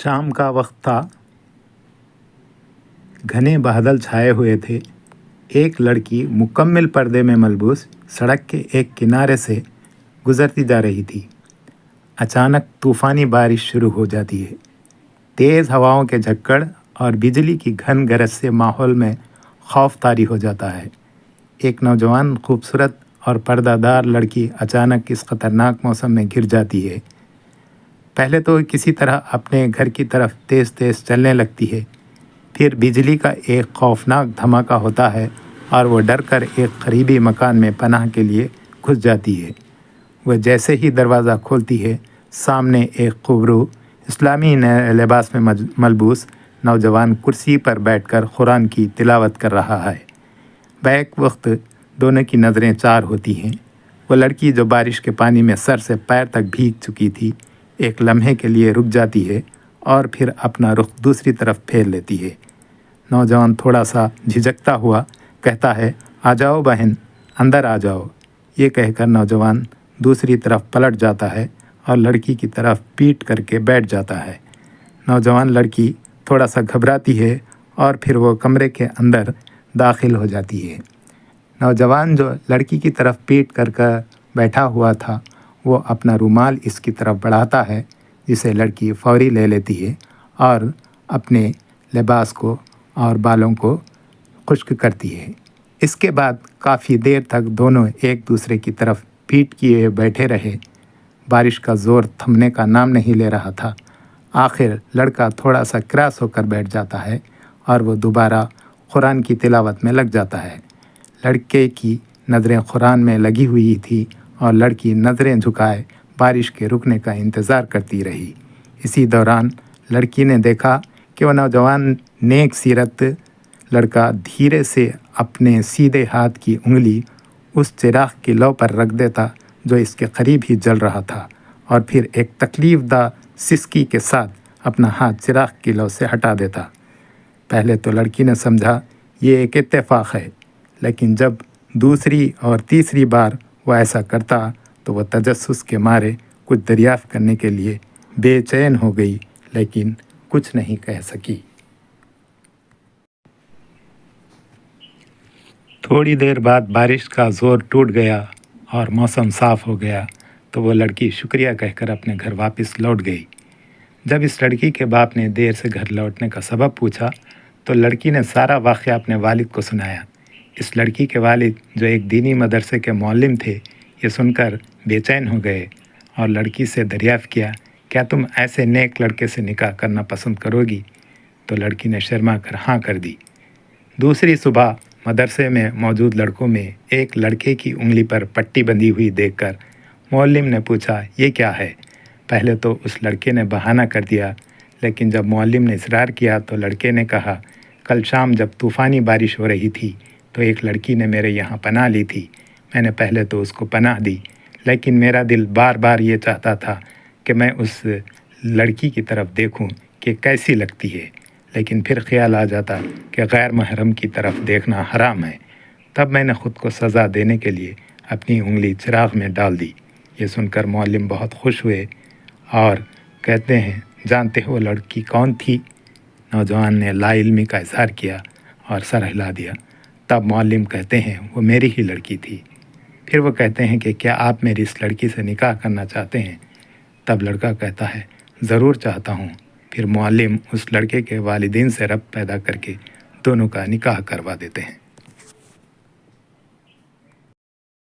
شام کا وقت تھا، گھنے بادل چھائے ہوئے تھے۔ ایک لڑکی مکمل پردے میں ملبوس سڑک کے ایک کنارے سے گزرتی جا رہی تھی۔ اچانک طوفانی بارش شروع ہو جاتی ہے۔ تیز ہواؤں کے جھکڑ اور بجلی کی گھن گرج سے ماحول میں خوف طاری ہو جاتا ہے۔ ایک نوجوان خوبصورت اور پردہ دار لڑکی اچانک اس خطرناک موسم میں گر جاتی ہے۔ پہلے تو کسی طرح اپنے گھر کی طرف تیز تیز چلنے لگتی ہے، پھر بجلی کا ایک خوفناک دھماکہ ہوتا ہے اور وہ ڈر کر ایک قریبی مکان میں پناہ کے لیے گھس جاتی ہے۔ وہ جیسے ہی دروازہ کھولتی ہے، سامنے ایک خوبرو اسلامی لباس میں ملبوس نوجوان کرسی پر بیٹھ کر قرآن کی تلاوت کر رہا ہے۔ بیک وقت دونوں کی نظریں چار ہوتی ہیں۔ وہ لڑکی جو بارش کے پانی میں سر سے پیر تک بھیگ چکی تھی، ایک لمحے کے لیے رک جاتی ہے اور پھر اپنا رخ دوسری طرف پھیر لیتی ہے۔ نوجوان تھوڑا سا جھجکتا ہوا کہتا ہے، آ جاؤ بہن، اندر آ جاؤ۔ یہ کہہ کر نوجوان دوسری طرف پلٹ جاتا ہے اور لڑکی کی طرف پیٹ کر کے بیٹھ جاتا ہے۔ نوجوان لڑکی تھوڑا سا گھبراتی ہے اور پھر وہ کمرے کے اندر داخل ہو جاتی ہے۔ نوجوان جو لڑکی کی طرف پیٹ کر بیٹھا ہوا تھا، وہ اپنا رومال اس کی طرف بڑھاتا ہے، جسے لڑکی فوری لے لیتی ہے اور اپنے لباس کو اور بالوں کو خشک کرتی ہے۔ اس کے بعد کافی دیر تک دونوں ایک دوسرے کی طرف پیٹ کیے بیٹھے رہے۔ بارش کا زور تھمنے کا نام نہیں لے رہا تھا۔ آخر لڑکا تھوڑا سا کراس ہو کر بیٹھ جاتا ہے اور وہ دوبارہ قرآن کی تلاوت میں لگ جاتا ہے۔ لڑکے کی نظریں قرآن میں لگی ہوئی تھی اور لڑکی نظریں جھکائے بارش کے رکنے کا انتظار کرتی رہی۔ اسی دوران لڑکی نے دیکھا کہ وہ نوجوان نیک سیرت لڑکا دھیرے سے اپنے سیدھے ہاتھ کی انگلی اس چراغ کی لو پر رکھ دیتا جو اس کے قریب ہی جل رہا تھا، اور پھر ایک تکلیف دہ سسکی کے ساتھ اپنا ہاتھ چراغ کی لو سے ہٹا دیتا۔ پہلے تو لڑکی نے سمجھا یہ ایک اتفاق ہے، لیکن جب دوسری اور تیسری بار وہ ایسا کرتا تو وہ تجسس کے مارے کچھ دریافت کرنے کے لیے بے چین ہو گئی، لیکن کچھ نہیں کہہ سکی۔ تھوڑی دیر بعد بارش کا زور ٹوٹ گیا اور موسم صاف ہو گیا تو وہ لڑکی شکریہ کہہ کر اپنے گھر واپس لوٹ گئی۔ جب اس لڑکی کے باپ نے دیر سے گھر لوٹنے کا سبب پوچھا تو لڑکی نے سارا واقعہ اپنے والد کو سنایا۔ اس لڑکی کے والد جو ایک دینی مدرسے کے معلم تھے، یہ سن کر بے چین ہو گئے اور لڑکی سے دریافت کیا، کیا تم ایسے نیک لڑکے سے نکاح کرنا پسند کرو گی؟ تو لڑکی نے شرما کر ہاں کر دی۔ دوسری صبح مدرسے میں موجود لڑکوں میں ایک لڑکے کی انگلی پر پٹی بندھی ہوئی دیکھ کر معلم نے پوچھا، یہ کیا ہے؟ پہلے تو اس لڑکے نے بہانہ کر دیا، لیکن جب معلم نے اصرار کیا تو لڑکے نے کہا، کل شام جب طوفانی بارش ہو رہی تھی تو ایک لڑکی نے میرے یہاں پناہ لی تھی۔ میں نے پہلے تو اس کو پناہ دی، لیکن میرا دل بار بار یہ چاہتا تھا کہ میں اس لڑکی کی طرف دیکھوں کہ کیسی لگتی ہے، لیکن پھر خیال آ جاتا کہ غیر محرم کی طرف دیکھنا حرام ہے۔ تب میں نے خود کو سزا دینے کے لیے اپنی انگلی چراغ میں ڈال دی۔ یہ سن کر معلم بہت خوش ہوئے اور کہتے ہیں، جانتے ہو لڑکی کون تھی؟ نوجوان نے لا علمی کا اظہار کیا اور سر ہلا دیا۔ تب معلم کہتے ہیں، وہ میری ہی لڑکی تھی۔ پھر وہ کہتے ہیں کہ کیا آپ میری اس لڑکی سے نکاح کرنا چاہتے ہیں؟ تب لڑکا کہتا ہے، ضرور چاہتا ہوں۔ پھر معلم اس لڑکے کے والدین سے ربط پیدا کر کے دونوں کا نکاح کروا دیتے ہیں۔